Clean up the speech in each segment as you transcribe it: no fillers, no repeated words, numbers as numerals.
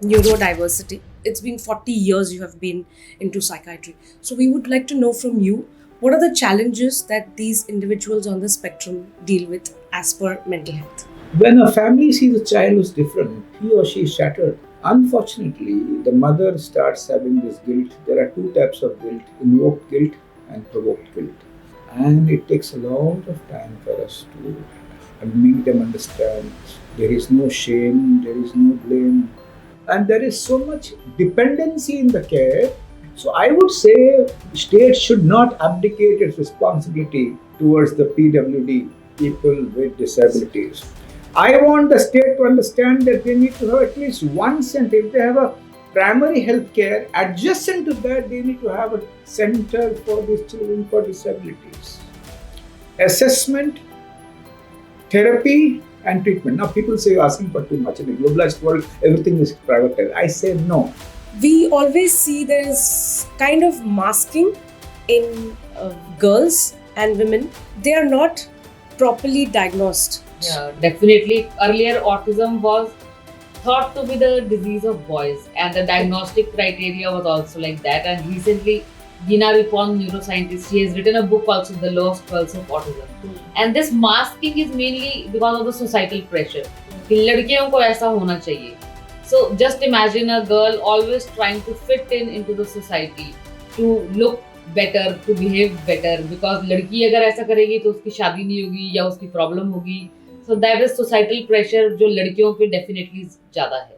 neurodiversity. It's been 40 years you have been into psychiatry. So we would like to know from you, what are the challenges that these individuals on the spectrum deal with as per mental health? When a family sees a child who's different, he or she is shattered. Unfortunately, the mother starts having this guilt. There are two types of guilt: invoked guilt and provoked guilt. And it takes a lot of time for us to make them understand there is no shame, there is no blame, and there is so much dependency in the care. So I would say state should not abdicate its responsibility towards the PWD, people with disabilities. I want the state to understand that they need to have at least one center. If they have a primary health care, adjacent to that, they need to have a center for these children for disabilities. Assessment, therapy, and treatment. Now, people say you're asking for too much. In a globalized world, everything is privatized. I say no. We always see there's kind of masking in girls and women. They are not properly diagnosed. Yeah, definitely. Earlier, autism was thought to be the disease of boys, and the diagnostic criteria was also like that. And recently, Gina Rippon, neuroscientist, she has written a book also, The Lost Pulse of Autism. And this masking is mainly because of the societal pressure. कि लड़कियों को ऐसा होना चाहिए. So just imagine a girl always trying to fit in into the society, to look better, to behave better, because लड़की अगर ऐसा करेगी तो उसकी शादी नहीं होगी या उसकी प्रॉब्लम होगी. So that is societal pressure जो लड़कियों पे definitely ज़्यादा है.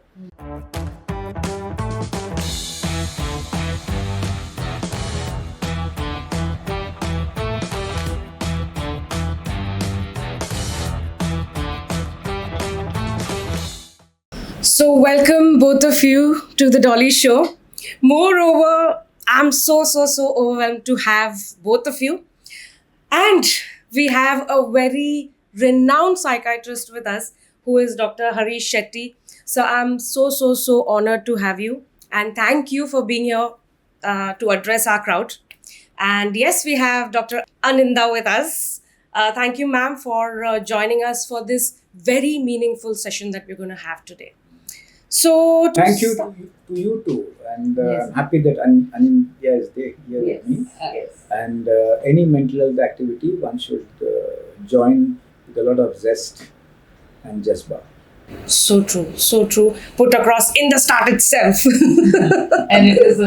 So, welcome both of you to the Dolly Show. Moreover, I'm so overwhelmed to have both of you. And we have a very renowned psychiatrist with us, who is Dr. Harish Shetty. So, I'm so honored to have you. And thank you for being here to address our crowd. And yes, we have Dr. Aninda with us. Thank you, ma'am, for joining us for this very meaningful session that we're going to have today. So, thank you to you too, and Yes. I'm happy that Aninda is there here Yes. with me. Yes. And any mental health activity, one should join with a lot of zest and jazba. so true. Put across in the start itself. And it is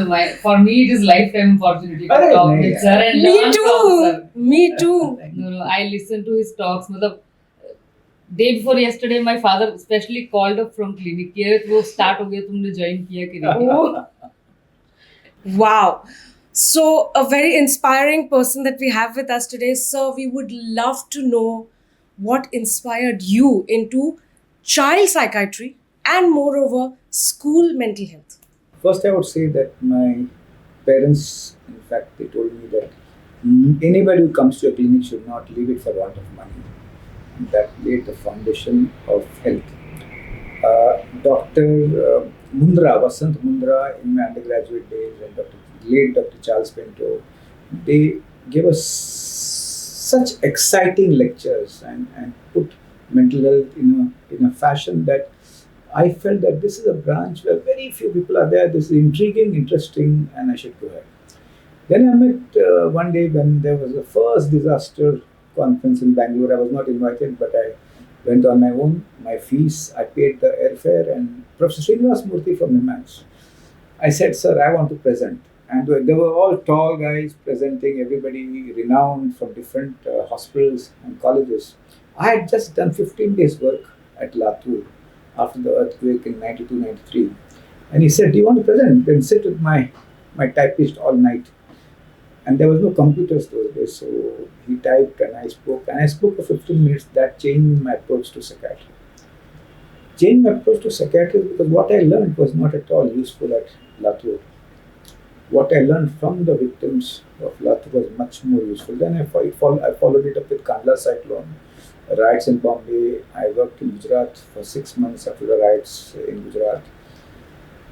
for me it is lifetime opportunity to Arey, talk nahi with yaar. sir and Me learn from too. sir. Me too. No, I listen to his talks. मतलब day before yesterday, my father especially called up from clinic. कि अरे वो start हो गया, तुमने join किया कि नहीं? Oh. Wow. So, a very inspiring person that we have with us today. Sir, we would love to know what inspired you into child psychiatry and, moreover, school mental health. First, I would say that my parents, in fact, they told me that anybody who comes to a clinic should not leave it for want of money. And that laid the foundation of health. Dr. Mundra, Vasant Mundra, in my undergraduate days, and late Dr. Charles Pinto, they gave us such exciting lectures and put mental health in a fashion that I felt that this is a branch where very few people are there. This is intriguing, interesting, and I should go ahead. Then I met one day when there was the first disaster conference in Bangalore. I was not invited, but I went on my own. My fees, I paid the airfare, and Professor Srinivas Murthy from NIMANS. I said, "Sir, I want to present." And they were all tall guys presenting, everybody renowned from different hospitals and colleges. I had just done 15 days work at Latur after the earthquake in 92, 93. And he said, "Do you want to present?" Then sit with my typist all night. And there was no computers those days, so he typed and I spoke. And I spoke for 15 minutes. That changed my approach to psychiatry. Changed my approach to psychiatry because what I learned was not at all useful at Latur. What I learned from the victims of Latur was much more useful. Then I followed it up with Kandla cyclone, riots in Bombay. I worked in Gujarat for 6 months after the riots in Gujarat.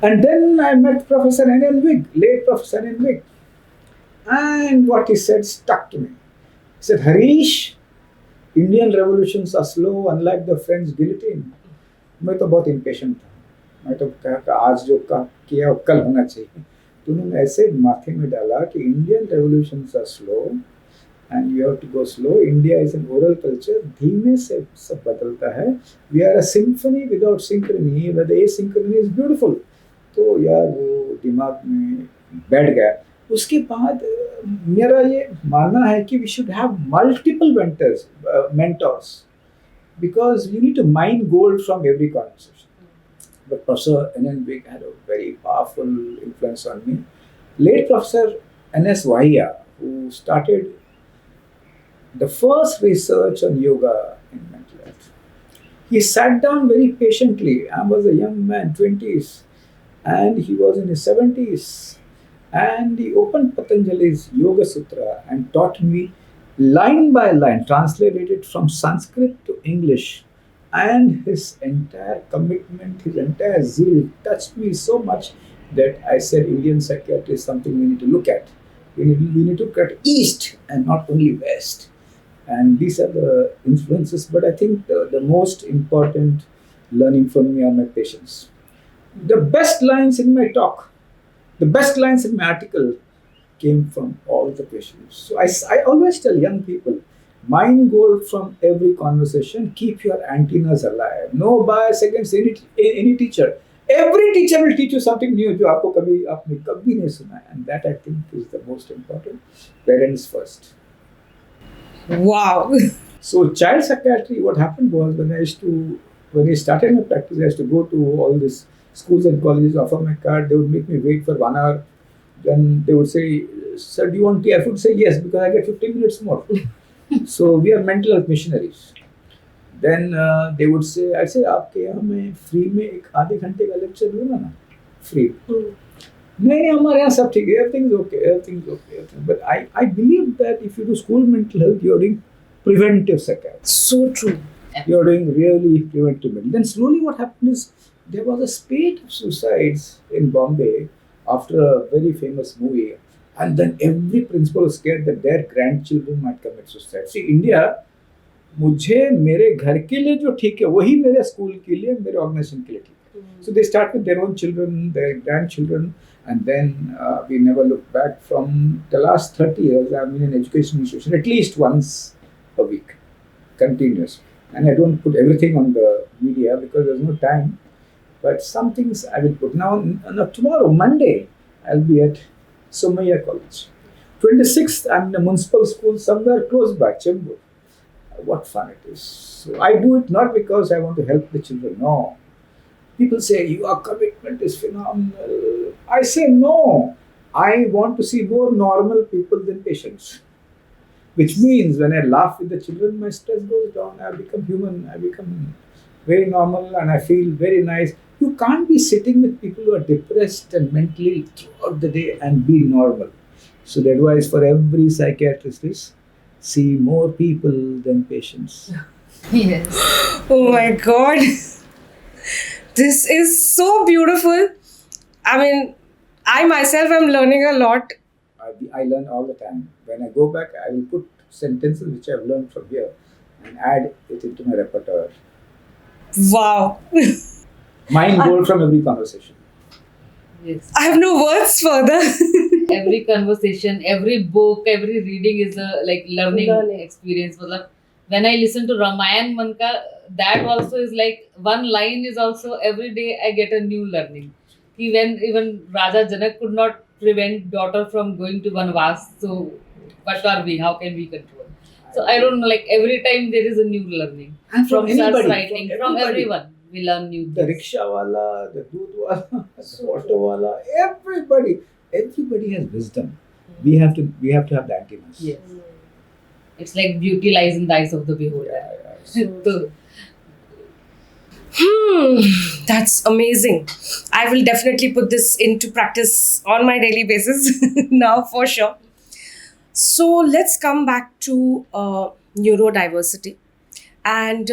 And then I met Professor N.N. Vig, late Professor N.N. Vig. And what he said stuck to me. He said, "Harish, Indian revolutions are slow, unlike the French guillotine." मैं तो बहुत impatient था. मैं तो कहा कि आज जो किया वो कल होना चाहिए। तो उन्होंने ऐसे माथे में डाला कि Indian revolutions are slow and you have to go slow, India is an oral culture, धीमे से सब बदलता है, we are a symphony without synchrony, but asynchrony is beautiful. तो यार वो दिमाग में बैठ गया। उसके बाद मेरा ये मानना है कि we should have multiple mentors because you need to mine gold from every conversation. But Professor N.N. had a very powerful influence on me. Late Professor N.S. Vahia, who started the first research on yoga in mental health. He sat down very patiently. I was a young man, 20s, and he was in his 70s. And he opened Patanjali's Yoga Sutra and taught me line by line, translated it from Sanskrit to English. And his entire commitment, his entire zeal touched me so much that I said Indian psychiatry is something we need to look at. We need to look at East and not only West. And these are the influences. But I think the most important learning from me are my patients. The best lines in my talk, the best lines in my article came from all the patients. So I always tell young people, mine gold from every conversation, keep your antennas alive. No bias against any teacher. Every teacher will teach you something new जो आपको आपने कभी नहीं सुना है. And that I think is the most important. Parents first. Wow. So child psychiatry, what happened was when I started my practice, I used to go to all these schools and colleges, offer my card. They would make me wait for 1 hour. Then they would say, "Sir, do you want tea?" I would say yes because I get 15 minutes more. So we are mental health missionaries. Then they would say, I say, आपके यहाँ मैं free में एक आधे घंटे का lecture दूँगा ना, फ्री. नहीं हमारे यहाँ सब ठीक है, everything is okay. But I believe that if you do school mental health, you are doing preventive psychiatry. So true. You are doing really preventive mental. Then slowly what happened is there was a spate of suicides in Bombay after a very famous movie, and then every principal was scared that their grandchildren might commit suicide. See, India, मुझे मेरे घर के लिए जो ठीक है वही मेरे स्कूल के लिए, मेरे ऑर्गेनाइजेशन के लिए ठीक है. So they start with their own children, their grandchildren, and then we never look back. From the last 30 years, I've been in education institution at least once a week, continuous. And I don't put everything on the media because there's no time. But some things I will put. Now tomorrow, Monday, I'll be at Somaiya College. 26th, I'm in a municipal school somewhere close by, Chembur. What fun it is. So I do it not because I want to help the children, no. People say, your commitment is phenomenal. I say, no. I want to see more normal people than patients. Which means when I laugh with the children, my stress goes down. I become human. I become very normal and I feel very nice. You can't be sitting with people who are depressed and mentally throughout the day and be normal. So the advice for every psychiatrist is, see more people than patients. Yes. Oh my God. This is so beautiful. I mean, I myself am learning a lot. I learn all the time. When I go back, I will put sentences which I have learned from here and add it into my repertoire. Wow. Mind gold from every conversation. Yes. I have no words further. Every conversation, every book, every reading is a learning experience. Matlab, when I listen to Ramayan Manka, that also is like one line is also every day I get a new learning. When even Raja Janak could not prevent daughter from going to Vanvas, so what are we? How can we control? So I don't know, like every time there is a new learning. And from Sir's anybody, writing, from everyone, we learn new things. The rickshaw wala, the doodh wala, the auto wala, everybody has wisdom. We have to have the antennas. Yes. It's like beauty lies in the eyes of the beholder. So, That's amazing. I will definitely put this into practice on my daily basis now for sure. So let's come back to neurodiversity. And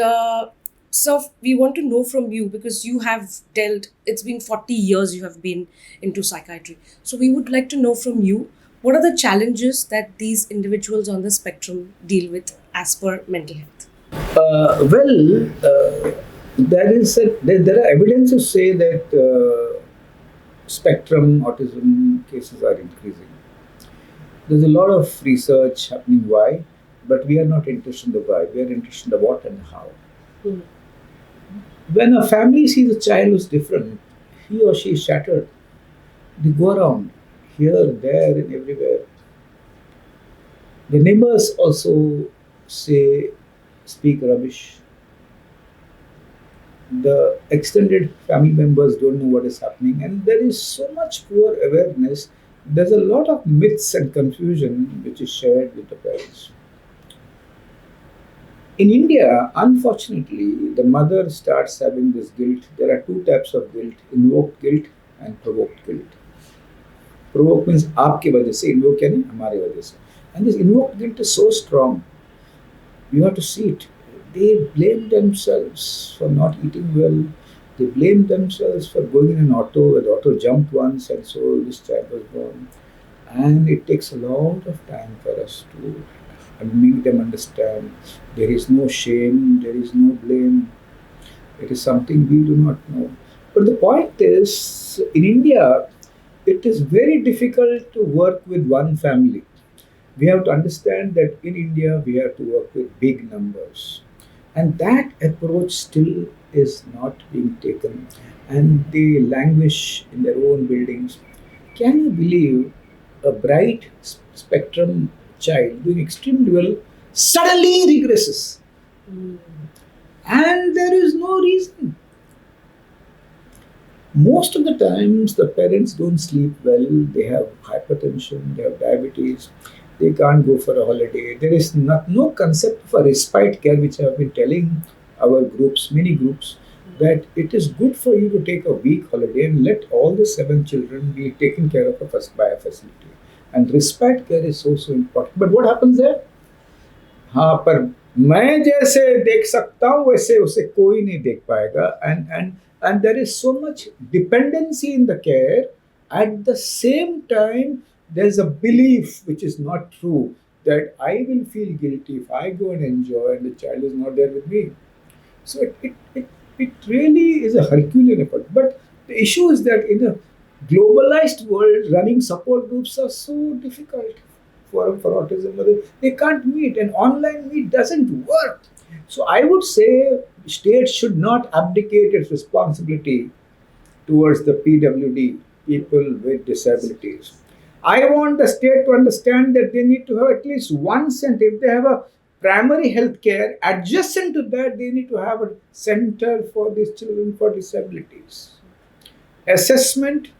so we want to know from you, because you have it's been 40 years you have been into psychiatry. So we would like to know from you, what are the challenges that these individuals on the spectrum deal with as per mental health? There are evidence to say that spectrum autism cases are increasing. There's a lot of research happening why, but we are not interested in the why. We are interested in the what and how. Hmm. When a family sees a child who's different, he or she is shattered. They go around here, there, and everywhere. The neighbors also speak rubbish. The extended family members don't know what is happening, and there is so much poor awareness. There's a lot of myths and confusion which is shared with the parents. In India, unfortunately, the mother starts having this guilt. There are two types of guilt: invoked guilt and provoked guilt. Provoke means आपके वजह से, invoke यानी हमारे वजह से. And this invoked guilt is so strong. You have to see it. They blame themselves for not eating well. They blame themselves for going in an auto. The auto jumped once, and so this child was born. And it takes a lot of time for us to make them understand there is no shame, there is no blame. It is something we do not know. But the point is, in India, it is very difficult to work with one family. We have to understand that in India we have to work with big numbers. And that approach still is not being taken. And they languish in their own buildings. Can you believe a bright spectrum child doing extremely well suddenly regresses? And there is no reason. Most of the times, the parents don't sleep well, they have hypertension, they have diabetes, they can't go for a holiday. There is no concept of a respite care, which I have been telling our groups, many groups, that it is good for you to take a week holiday and let all the 7 children be taken care of by a facility. And respite care is so important. But what happens there? हाँ, पर मैं जैसे देख सकता हूँ वैसे उसे कोई नहीं देख पाएगा. And there is so much dependency in the care. At the same time, there's a belief which is not true that I will feel guilty if I go and enjoy and the child is not there with me. So it really is a Herculean effort. But the issue is that in a globalized world, running support groups are so difficult for autism. They can't meet, and online meet doesn't work. So I would say state should not abdicate its responsibility towards the PWD, people with disabilities. I want the state to understand that they need to have at least one center. If they have a primary health care, adjacent to that, they need to have a center for these children for disabilities. Assessment,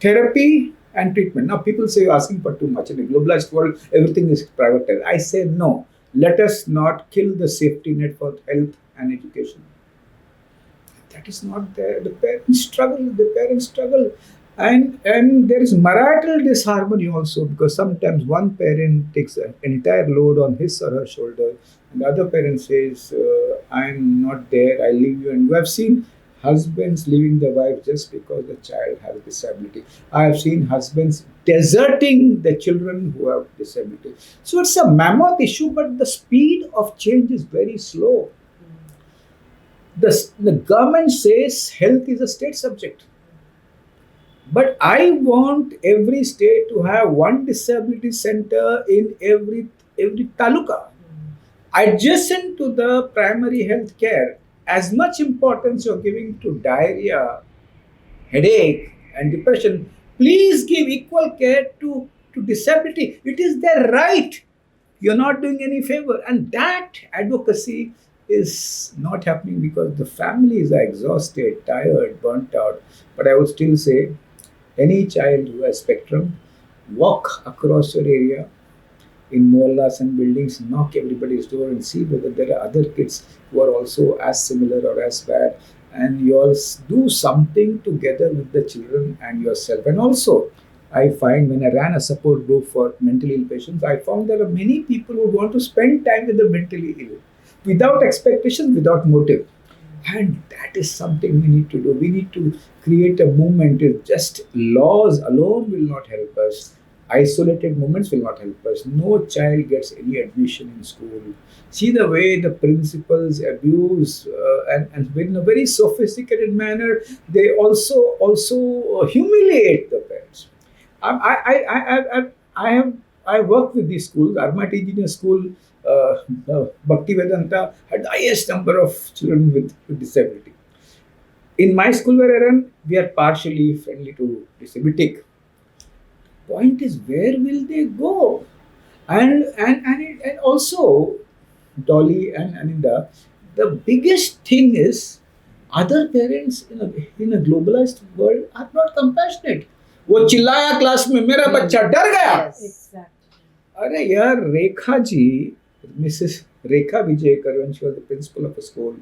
therapy, and treatment. Now, people say you're asking for too much. In a globalized world, everything is privatized. I say no. Let us not kill the safety net for health and education. That is not there. The parents struggle. And there is marital disharmony also, because sometimes one parent takes an entire load on his or her shoulder, and the other parent says, I'm not there, I leave you. And we have seen husbands leaving the wife just because the child has a disability. I have seen husbands deserting the children who have disability. So it's a mammoth issue, but the speed of change is very slow. The government says health is a state subject. But I want every state to have one disability center in every taluka, adjacent to the primary health care. As much importance you're giving to diarrhea, headache, and depression, please give equal care to disability. It is their right. You're not doing any favor. And that advocacy is not happening because the families are exhausted, tired, burnt out. But I would still say, any child who has spectrum, walk across your area in mohallas and buildings, knock everybody's door and see whether there are other kids who are also as similar or as bad, and you all do something together with the children and yourself. And also, I find when I ran a support group for mentally ill patients, I found there are many people who want to spend time with the mentally ill without expectation, without motive. And that is something we need to do. We need to create a movement. Just laws alone will not help us. Isolated moments will not help us. No child gets any admission in school. See the way the principals abuse and in a very sophisticated manner, they also humiliate the parents. I have I worked with these schools. Armat Engineer School, Bhakti Vedanta had the highest number of children with disability. In my school where I run, we are partially friendly to disability. Point is, where will they go? And also, Dolly and Aninda, the biggest thing is other parents in a globalized world are not compassionate. वो चिल्लाया class में मेरा बच्चा डर गया. अरे यार Rekha ji, Mrs. Rekha Vijayakar, when she was the principal of a school,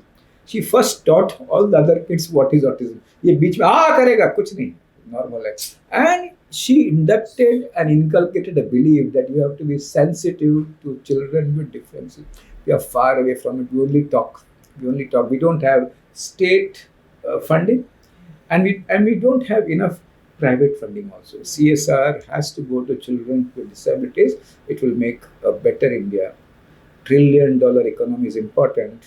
she first taught all the other kids what is autism. ये बीच में करेगा कुछ नहीं, normal है. And she inducted and inculcated a belief that you have to be sensitive to children with differences. We are far away from it. We only talk. We don't have state funding, and we don't have enough private funding also. CSR has to go to children with disabilities. It will make a better India. $1 trillion economy is important,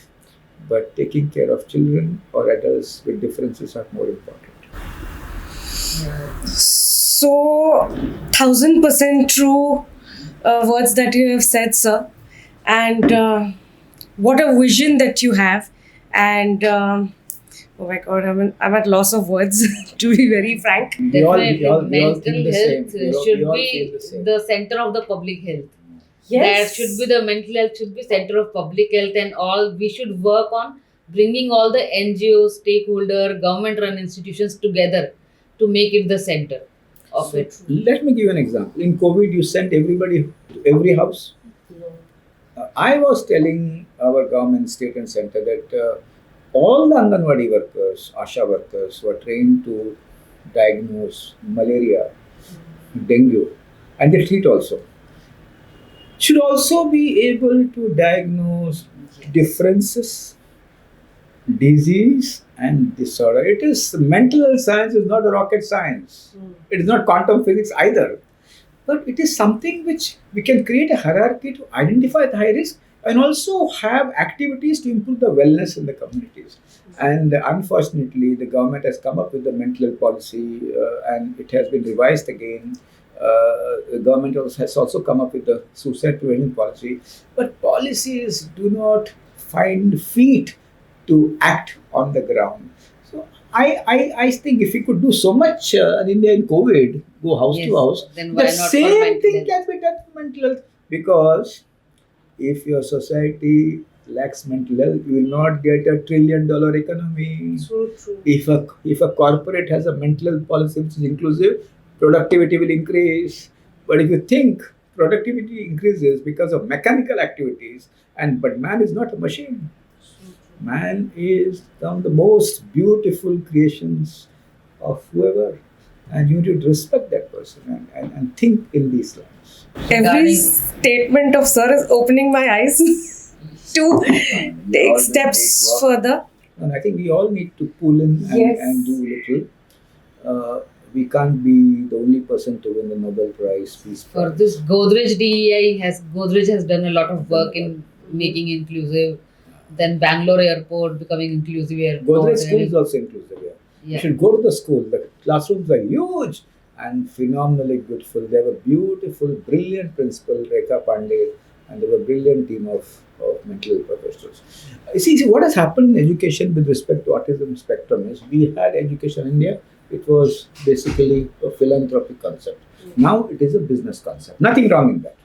but taking care of children or adults with differences are more important. So, 1000% true words that you have said, sir. And what a vision that you have. And oh my God, I'm at loss of words, to be very frank. Definitely, mental think the health same. should We all be feel the same. the center of the public health. Yes. That should be the mental health should be center of public health, and all we should work on bringing all the NGOs, stakeholder, government-run institutions together to make it the center of it. Let me give you an example. In COVID, you sent everybody to every house. I was telling our government, state and center that all the Anganwadi workers, Asha workers were trained to diagnose malaria, dengue, and they treat also. Should also be able to diagnose differences, disease and disorder. It is mental health science is not a rocket science. It is not quantum physics either. But it is something which we can create a hierarchy to identify the high risk and also have activities to improve the wellness in the communities. And unfortunately, the government has come up with the mental health policy and it has been revised again. The government has also come up with the suicide prevention policy. But policies do not find feet to act on the ground. So I think if we could do so much in India in COVID, go house to house, then why the not for same mental thing health? can be done for mental health. Because if your society lacks mental health, you will not get $1 trillion economy. So true. If a corporate has a mental health policy which is inclusive, productivity will increase. But if you think productivity increases because of mechanical activities, but man is not a machine. Man is one of the most beautiful creations of whoever, and you need to respect that person and think in these lines. Every statement of sir is opening my eyes to take steps further. And I think we all need to pull in Yes. and do little. We can't be the only person to win the Nobel Prize Peace For Prize. this Godrej Godrej has done a lot of work in making inclusive. Then Bangalore airport becoming inclusive airport. Godrej School is also inclusive here. You Yeah. should go to the school. The classrooms are huge and phenomenally beautiful. They have a beautiful, brilliant principal, Rekha Pandey, and they have a brilliant team of mental health professionals. See, what has happened in education with respect to autism spectrum is we had education in India. It was basically a philanthropic concept. Now it is a business concept. Nothing wrong in that.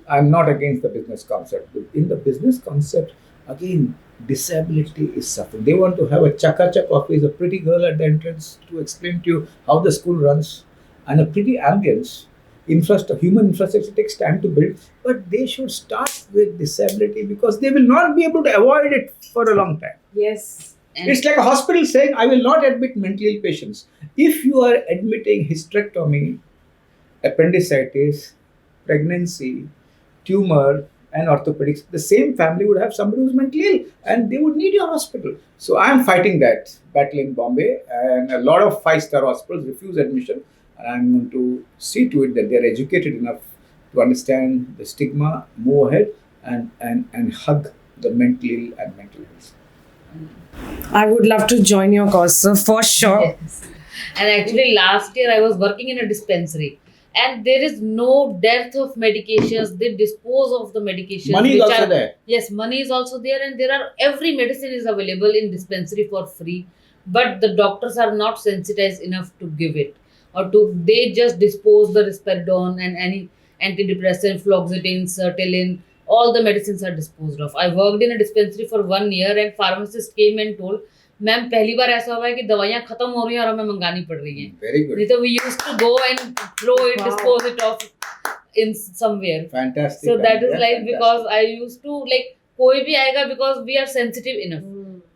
I'm not against the business concept. In the business concept, again, disability is suffering. They want to have a chaka-chak office, a pretty girl at the entrance to explain to you how the school runs, and a pretty ambience. Human infrastructure takes time to build, but they should start with disability because they will not be able to avoid it for a long time. Yes. And It's like a hospital saying, I will not admit mental ill patients. If you are admitting hysterectomy, appendicitis, pregnancy, tumor, and orthopedics, the same family would have somebody who's mentally ill and they would need your hospital. So I'm fighting that battle in Bombay, and a lot of 5-star hospitals refuse admission. and I'm going to see to it that they're educated enough to understand the stigma, move ahead, and hug the mental ill and mental health. I would love to join your cause, sir, for sure. Yes. And actually, last year I was working in a dispensary, and there is no dearth of medications. They dispose of the medications. Money is which also are, there. Yes, money is also there, and there are every medicine is available in dispensary for free. But the doctors are not sensitized enough to give it, or to they just dispose the risperidone and any antidepressant, fluoxetine, sertraline. All the medicines are disposed of. I worked in a dispensary for 1 year, and pharmacist came and told, ma'am पहली बार ऐसा हुआ है कि दवाइयाँ खत्म हो रही हैं और हमें मंगानी पड़ रही हैं. Very good. नहीं तो we used to go and throw it, Wow. dispose it off in somewhere. Fantastic. So that is Aninda, like fantastic. because I used to like कोई भी आएगा because we are sensitive enough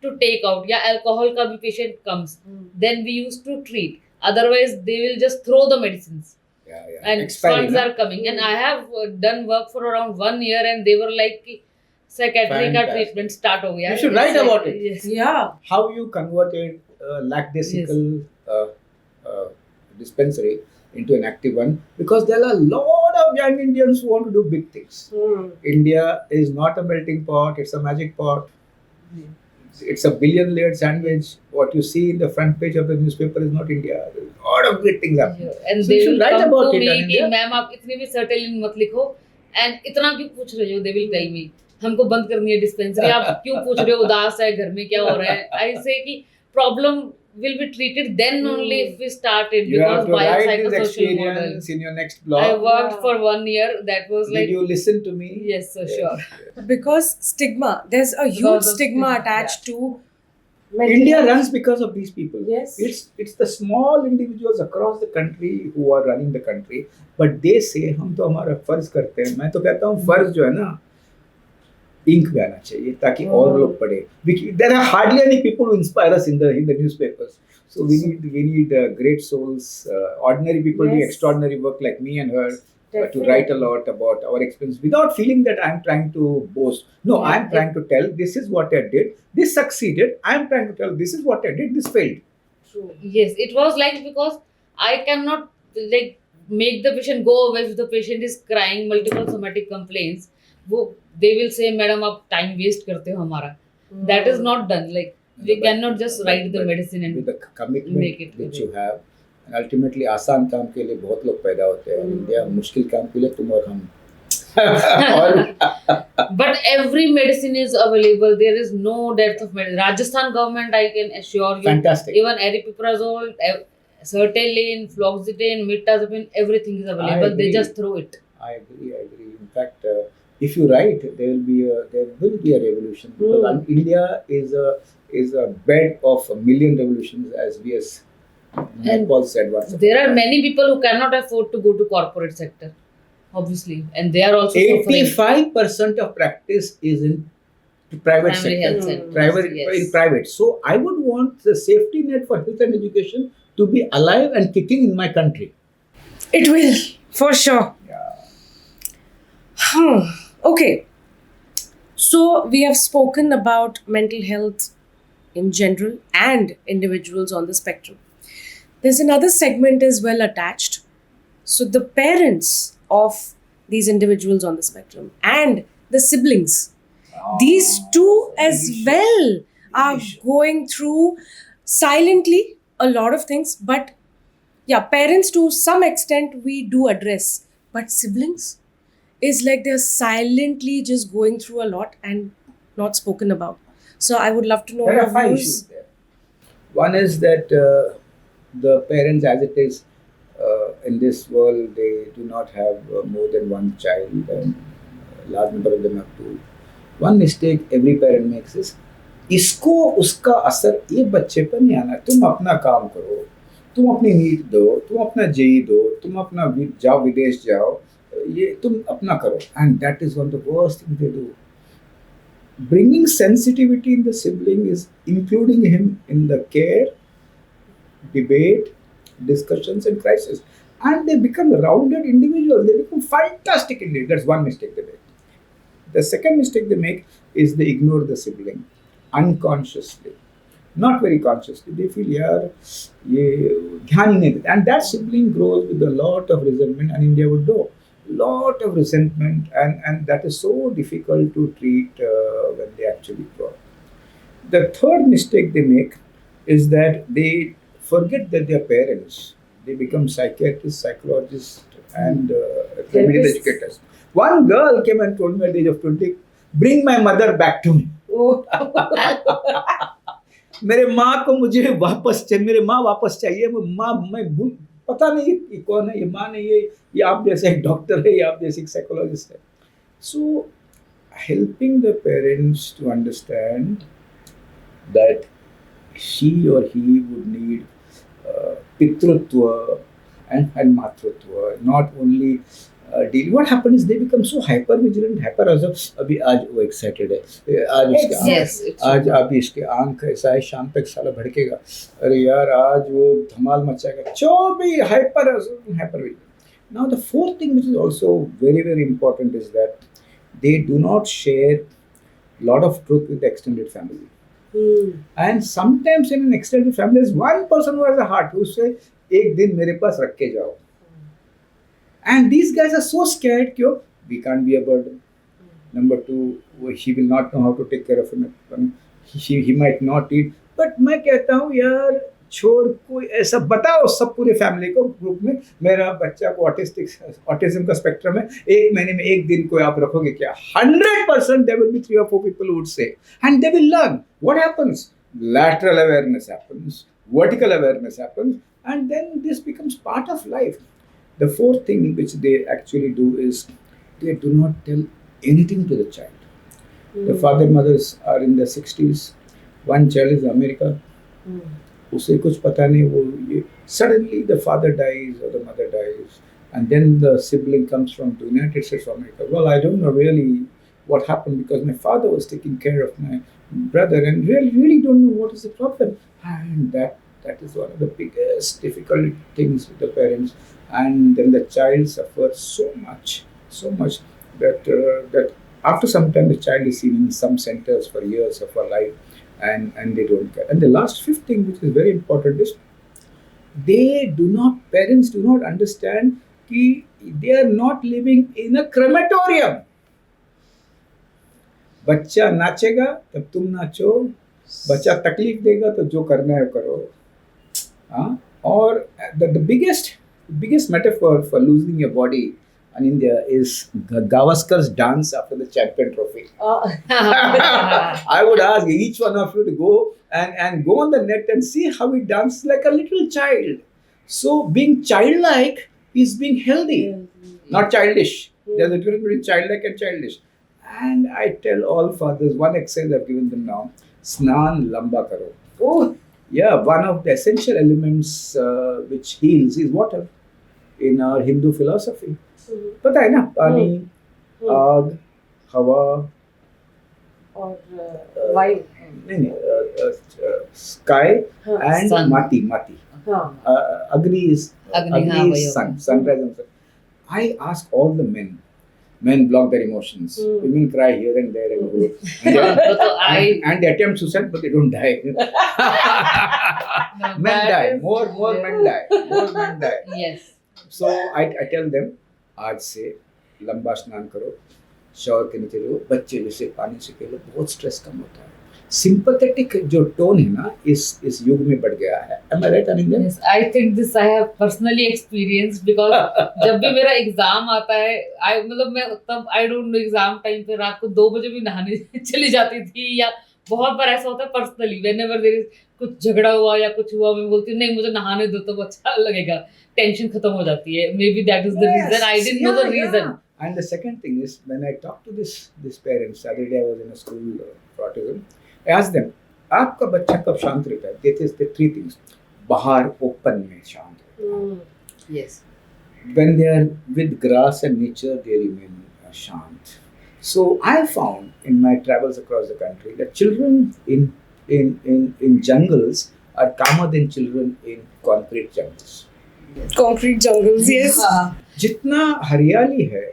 to take out. या alcohol का भी patient comes, then we used to treat. Otherwise they will just throw the medicines. Yeah. And Expiring, funds are coming. And I have done work for around 1 year, and they were like कि psychiatry का Fantastic. treatment start हो गया. You should write about it. Yes. Yeah. How you converted lackadaisical dispensary into an active one, because there are a lot of young Indians who want to do big things. India is not a melting pot, it's a magic pot. It's a billion layered sandwich. What you see in the front page of the newspaper is not India. There's a lot of great things happening. And So they you should will write come about to it, me कि Aninda. Ma'am आप इतनी भी सर्टेलिन मत लिखो, and इतना क्यों पूछ रहे हो? They will tell me हमको बंद करनी है डिस्पेंसरी, आप क्यों पूछ रहे हो? उदास है, घर में क्या हो रहा है? I say कि problem will be treated then only if we start it, You have because to write this biopsychosocial model. experience in your next blog. I worked for 1 year. That was Did like you listen to me? yes, so sure. Because stigma, there's a huge Because of stigma stigma, attached to mental India health. runs because of these people. Yes. It's the small individuals across the country who are running the country, but they say हम तो हमारा फर्ज करते हैं. मैं तो कहता हूँ फर्ज जो है ना इंक में आना चाहिए ताकि और लोग पढ़े. There are hardly any people who inspire us in the newspapers. So we need great souls, ordinary people doing Yes. extraordinary work like me and her. To Definitely. write a lot about our experience without feeling that I'm trying to boast. No, Yeah. I'm trying to tell this is what I did. This succeeded. I'm trying to tell this is what I did. This failed. True. Yes, it was like because I cannot like make the patient go away if the patient is crying multiple somatic complaints. वो they will say, "Madam, आप time waste करते हो हमारा." That is not done. Like we But- cannot just write the but medicine and with the commitment make it which good. you have, and ultimately आसान काम के लिए बहुत लोग पैदा होते हैं. इंडिया मुश्किल काम के लिए तुम और हम. और but every medicine is available. There is no dearth of medicine. Rajasthan government, I can assure you, fantastic. even aripiprazole, sertraline, fluoxetine, mirtazapine, everything is available. They agree. just throw it. I agree. In fact, if you write, there will be a revolution, because India is a bed of a million revolutions, as V.S. Paul said once. There are many people who cannot afford to go to corporate sector, obviously, and they are also suffering. 85% of practice is in private Family sector. health centers, Private yes. in private. So I would want the safety net for health and education to be alive and kicking in my country. It will, for sure. Yeah. Okay. So we have spoken about mental health in general and individuals on the spectrum. There's another segment as well attached. So the parents of these individuals on the spectrum and the siblings, these two as well are going through silently a lot of things. But yeah, parents to some extent we do address, but siblings is like they're silently just going through a lot and not spoken about. So I would love to know There your are 5 views. issues there. One is that the parents, as it is in this world, they do not have more than one child, and a large number of them have 2. One mistake every parent makes is, इसको उसका असर ये बच्चे पर नहीं आना. तुम अपना काम करो, तुम अपनी नीट दो, तुम अपना जेई दो, तुम अपना जाओ विदेश जाओ, ये तुम अपना करो. And that is one of the worst things they do. Bringing sensitivity in the sibling is including him in the care, debate, discussions, and crisis. And they become rounded individuals. They become fantastic individuals. That's one mistake they make. The second mistake they make is they ignore the sibling unconsciously. not very consciously. They feel यार ये ध्यान ही नहीं देते, and that sibling grows with a lot of resentment, and India would know lot of resentment, and that is so difficult to treat when they actually grow up. The third mistake they make is that they forget that they are parents. They become psychiatrists, psychologists, and remedial educators. One girl came and told me at the age of 20, bring my mother back to me. मेरे माँ को मुझे वापस चाहिए, मेरे माँ वापस चाहिए, मैं पता नहीं ये कौन है, ये माँ नहीं है, ये आप जैसे एक डॉक्टर है, ये आप जैसे एक साइकोलॉजिस्ट है. So helping the parents to understand that she or he would need pitrutva and matrutva, not only deal. What happens is they become so hyper vigilant, hyper as अभी आज वो excited है, आज अभी इसके आंख ऐसा है, शाम तक साला भड़केगा, अरे यार आज वो धमाल मचाएगा, जो भी hyper vigilant. Now the fourth thing which is also very very important is that they do not share lot of truth with the extended family. And sometimes in an extended family there is one person who has a heart who say एक दिन मेरे पास रख के जाओ. And these guys are so scared कि we can't be a burden. Number two, he will not know how to take care of him. He might not eat. But मैं कहता हूँ यार छोड़, कोई ऐसा बताओ सब पूरे फैमिली को ग्रुप में, मेरा बच्चा को ऑटिज्म का स्पेक्ट्रम है, एक महीने में एक दिन को आप रखोगे क्या? 100% there will be 3 or 4 people who would say, and they will learn. What happens? Lateral awareness happens, vertical awareness happens, and then this becomes part of life. The fourth thing which they actually do is they do not tell anything to the child. The father mothers are in their 60s. One child is in America. उसे कुछ पता नहीं, वो ये suddenly the father dies or the mother dies, and then the sibling comes from the United States of America. Well, I don't know really what happened because my father was taking care of my brother, and really don't know what is the problem. And that is one of the biggest difficult things with the parents. And then the child suffers so much that after some time the child is seen in some centers for years of her life, and they don't care. And the last fifth thing which is very important is parents do not understand that they are not living in a crematorium. बच्चा नाचेगा तब तुम नाचो, बच्चा तकलीफ देगा तो जो करना है करो. Or the biggest metaphor for losing your body in India is Gavaskar's dance after the champion trophy. I would ask each one of you to go and go on the net and see how he dances like a little child. So being childlike is being healthy, not childish. There's a difference between childlike and childish. And I tell all fathers, one exercise I've given them now, Snan Lamba Karo. Oh. Yeah, one of the essential elements which heals is water in our Hindu philosophy. पता है ना, पानी, आग, हवा और वायु, नहीं, sky and sun. mati. Agni is sun, sunrise and sun. I ask all the men block their emotions. Women cry here and there and go. And they attempt suicide, but they don't die. Men die. More men die. Yes. So I tell them, आज से लंबा स्नान करो, shower के नीचे रहो, बच्चे जैसे पानी से खेलो, बहुत स्ट्रेस कम होता है. सिंपैथेटिक जो टोन है ना इस युग में बढ़ गया है. Am I right, Aninda? Yes, I think this I have personally experienced because जब भी मेरा एग्जाम आता है, मैं तब I don't know exam time पे रात को 2 बजे भी नहाने चली जाती थी, या बहुत बार ऐसा होता है पर्सनली whenever there is कुछ झगड़ा हुआ या कुछ हुआ, मैं बोलती हूँ नहीं मुझे नहाने दो तो अच्छा लगेगा, टेंशन खत्म हो जाती है. Maybe that is the reason. I didn't know the reason. And the second thing is when I talked to this parents, the other day I was in a school for autism. I asked them, आपका बच्चा कब शांत रहता है? They say 3 things. बाहर open में शांत रहता है. Yes. When they are with grass and nature, they remain shant. So I found in my travels across the country that children in jungles are calmer than children in concrete jungles. Concrete jungles, yes. जितना हरियाली है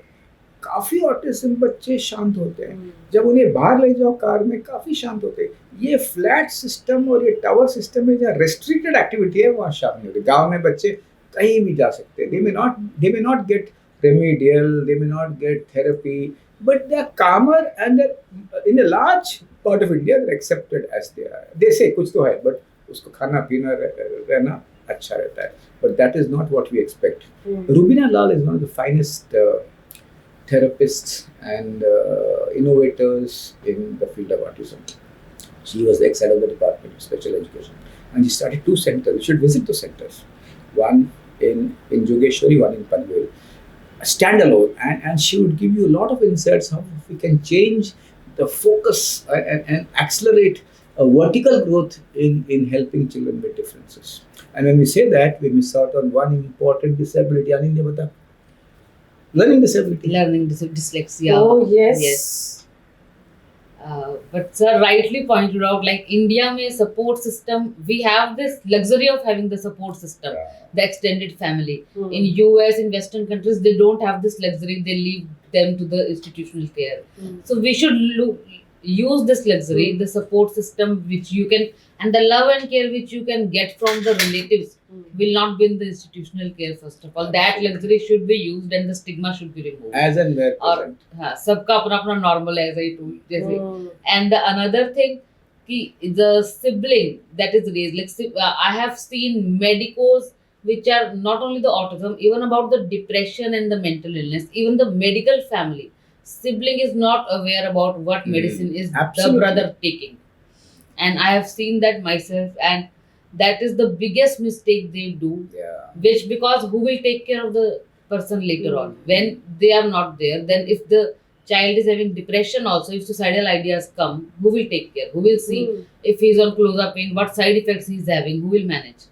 काफी autism बच्चे शांत होते हैं, जब उन्हें बाहर ले जाओ कार में काफी शांत होते हैं. ये फ्लैट सिस्टम और ये टावर सिस्टम में जहाँ रेस्ट्रिक्टेड एक्टिविटी है वहाँ शांत नहीं होते. गाँव में बच्चे कहीं भी जा सकते हैं. They may not get remedial, they may not get therapy, but they are calmer and they're, in a large part of India they're accepted as they are. They say कुछ तो है, but उसको खाना पीना रहना अच्छा रहता है. But that is not what we expect. Rubina Lal is one of the finest therapists and innovators in the field of autism. She was the ex-head of the Department of Special Education, and she started 2 centers. You should visit the centers. One in Jogeshwari, one in Panvel. Standalone, and she would give you a lot of insights how we can change the focus and accelerate a vertical growth in helping children with differences. And when we say that, we miss out on one important disability. Aninda, bata. Learning disability. Dyslexia. Oh, yes. Yes. But sir rightly pointed out, like India mein support system, we have this luxury of having the support system, the extended family. In US, in Western countries, they don't have this luxury. They leave them to the institutional care. So we should use this luxury, the support system which you can, and the love and care which you can get from the relatives will not be in the institutional care. First of all, that luxury should be used and the stigma should be removed. As and where और present. हाँ सबका अपना अपना normal है, as I told जैसे. And the another thing कि the sibling that is raised, like I have seen medicos which are not only the autism, even about the depression and the mental illness, even the medical family sibling is not aware about what medicine is Absolutely. the brother taking. And I have seen that myself, and that is the biggest mistake they do. Yeah. Which, because who will take care of the person later on when they are not there? Then if the child is having depression also, if suicidal ideas come, who will take care? Who will see if he is on close-up pain, what side effects he is having, who will manage?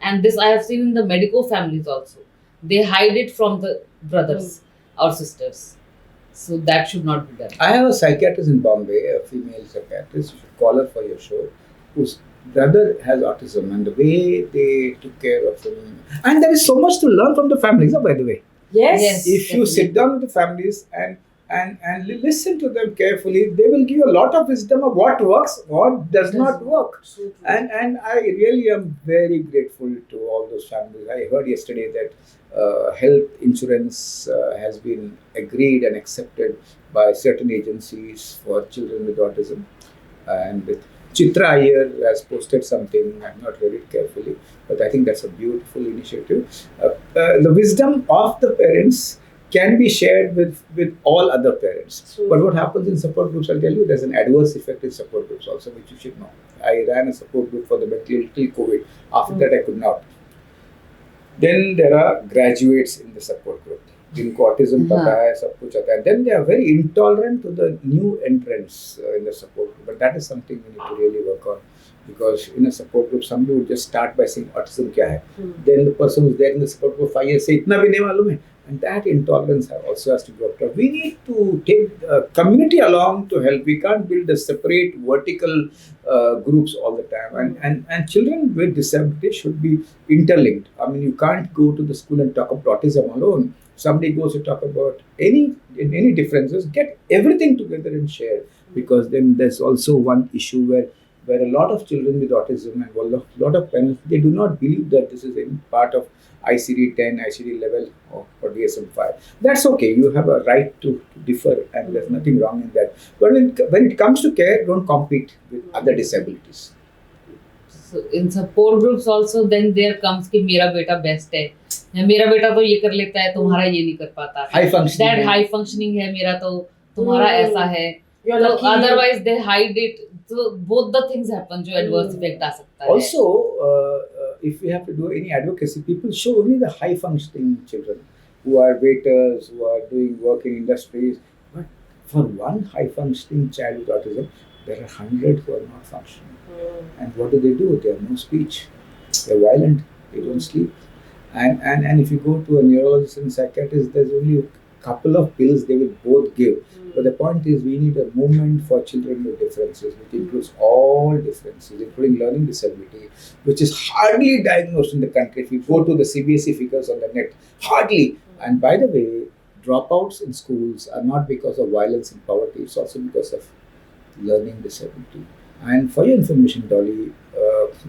And this I have seen in the medical families also. They hide it from the brothers or sisters. So that should not be done. I have a psychiatrist in Bombay, a female psychiatrist. You should call her for your show, whose brother has autism, and the way they took care of him. And there is so much to learn from the families, by the way. Yes. Yes. If you Definitely. sit down with the families and listen to them carefully, they will give you a lot of wisdom of what works, what does not work. And I really am very grateful to all those families. I heard yesterday that health insurance has been agreed and accepted by certain agencies for children with autism. And Chitra here has posted something. I've not read it carefully, but I think that's a beautiful initiative. The wisdom of the parents can be shared with all other parents. But what happens in support groups, I'll tell you, there's an adverse effect in support groups also, which you should know. I ran a support group for the mentally ill till COVID. After that, I could not. Then there are graduates in the support group. जिनको autism पता है, सब कुछ आता है. Then they are very intolerant to the new entrants in the support group. But that is something we need to really work on. Because in a support group, somebody would just start by saying autism क्या है. Then the person who's there in the support group 5 years say इतना भी नहीं मालूम है. And that intolerance also has to be worked out. We need to take community along to help. We can't build a separate vertical groups all the time. And children with disability should be interlinked. I mean, you can't go to the school and talk about autism alone. Somebody goes to talk about any differences, get everything together and share. Because then there's also one issue where a lot of children with autism and a lot of parents, they do not believe that this is any part of ICD-10, ICD-11 or DSM-5. That's okay. You have a right to differ, and there's nothing wrong in that. But when it comes to care, don't compete with other disabilities. So in support groups also, then there comes कि मेरा बेटा best है, या मेरा बेटा तो ये कर लेता है, तुम्हारा ये नहीं कर पाता. High functioning. That high functioning है मेरा तो तुम्हारा ऐसा है. You're So lucky. otherwise they hide it. So both the things happen जो adverse effect आ सकता है. Also, if we have to do any advocacy, people show only the high functioning children who are waiters, who are doing work in industries. But for one high functioning child with autism, there are 100 who are not functioning. And what do? They have no speech. They're violent. They don't sleep. And if you go to a neurologist and psychiatrist, there's only a couple of pills they will both give. But the point is, we need a movement for children with differences, which includes all differences, including learning disability, which is hardly diagnosed in the country. If you go to the CBSE figures on the net, hardly. And by the way, dropouts in schools are not because of violence and poverty, it's also because of learning disability. And for your information, Dolly,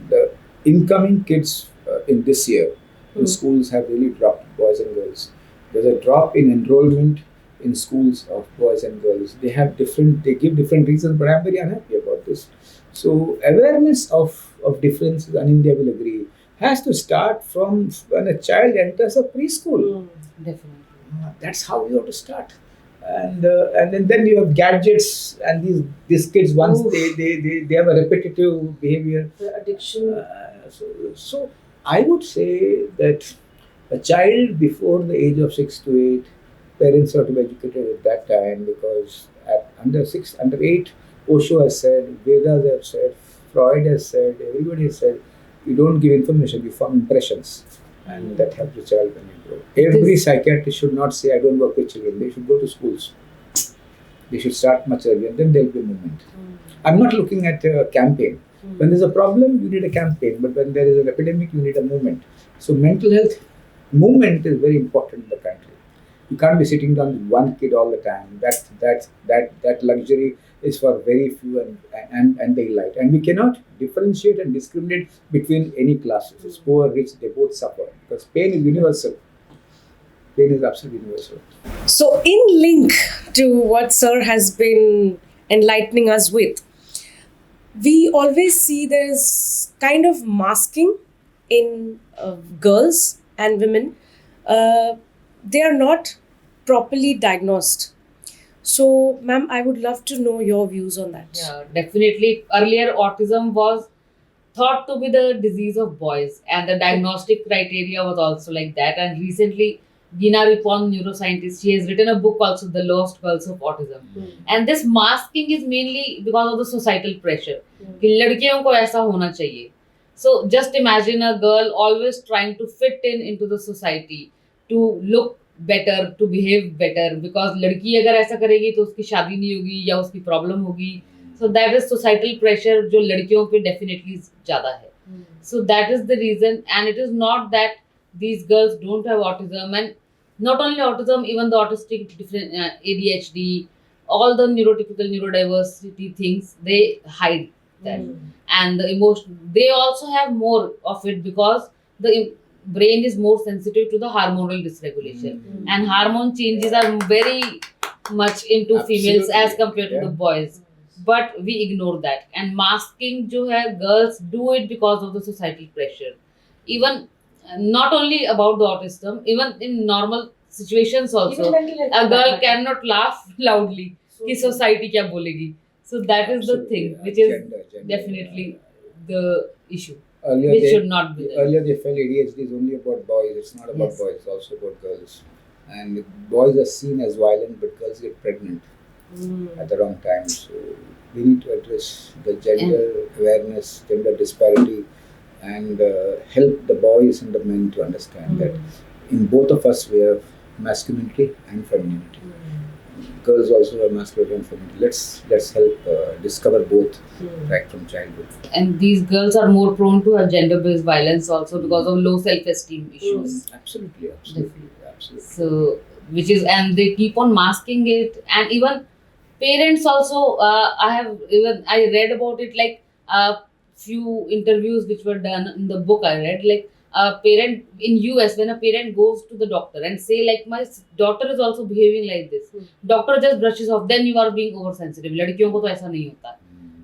the incoming kids in this year in schools have really dropped, boys and girls. There's a drop in enrollment in schools of boys and girls. They give different reasons, but I'm very unhappy about this. So awareness of differences, and India will agree, has to start from when a child enters a preschool. Definitely. That's how you have to start. And then you have gadgets, and these kids, once they have a repetitive behavior, The addiction. So I would say that a child before the age of 6 to 8, parents have to be educated at that time, because at under 8, Osho has said, Vedas have said, Freud has said, everybody has said, you don't give information, you form impressions, and that helps the child when you grow. Every psychiatrist should not say, I don't work with children. They should go to schools. They should start much earlier, then there will be a movement. I'm not looking at a campaign. When there's a problem, you need a campaign, but when there is an epidemic, you need a movement. So mental health movement is very important in the country. You can't be sitting down with one kid all the time. That luxury is for very few and the elite. And we cannot differentiate and discriminate between any classes. It's poor, rich, they both suffer, because pain is universal. Pain is absolutely universal. So, in link to what Sir has been enlightening us with, we always see there's kind of masking in girls and women. They are not properly diagnosed. So, ma'am, I would love to know your views on that. Yeah, definitely. Earlier, autism was thought to be the disease of boys, and the diagnostic criteria was also like that. And recently, Gina Ripon, neuroscientist, she has written a book also, The Lost Girls of Autism. And this masking is mainly because of the societal pressure. कि लड़कियों को ऐसा होना चाहिए. So just imagine a girl always trying to fit in into the society, to look better, to behave better, because लड़की अगर ऐसा करेगी तो उसकी शादी नहीं होगी या उसकी प्रॉब्लम होगी. So that is societal pressure जो लड़कियों पे definitely ज़्यादा है. So that is the reason, and it is not that these girls don't have autism, and not only autism, even the autistic different ADHD, all the neurotypical neurodiversity things, they hide that. And the emotion, they also have more of it, because the brain is more sensitive to the hormonal dysregulation, and hormone changes are very much into females as compared to the boys, but we ignore that. And masking jo hai, girls do it because of the societal pressure. Even not only about the autism, even in normal situations also, a girl cannot laugh loudly कि society क्या बोलेगी. So that is the thing, which is Gender, definitely the issue, Earlier which they, should not be there. Earlier they felt ADHD is only about boys. It's not about Yes. boys, it's also about girls. And boys are seen as violent, but girls get pregnant at the wrong time. So we need to address the gender awareness, gender disparity, and help the boys and the men to understand that in both of us we have masculinity and femininity. Girls also have masculinity and femininity. Let's help discover both right from childhood. And these girls are more prone to have gender-based violence also because of low self-esteem issues. Absolutely. So, which is, and they keep on masking it, and even parents also. I read about it, like few interviews which were done in the book I read, like a parent in US, when a parent goes to the doctor and say like my daughter is also behaving like this, doctor just brushes off, then you are being oversensitive. लड़कियों को तो ऐसा नहीं होता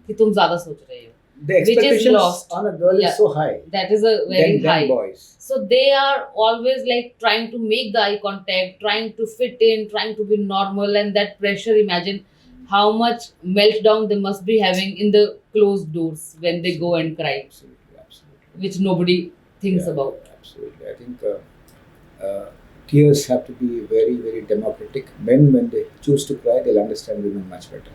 कि तुम ज़्यादा सोच रहे हो. The expectations on a girl is so high. That is a very high. Boys. So they are always like trying to make the eye contact, trying to fit in, trying to be normal, and that pressure. Imagine how much meltdown they must be having in the closed doors when they go and cry, which nobody thinks about. Absolutely. I think tears have to be very, very democratic. Men, when they choose to cry, they'll understand women much better.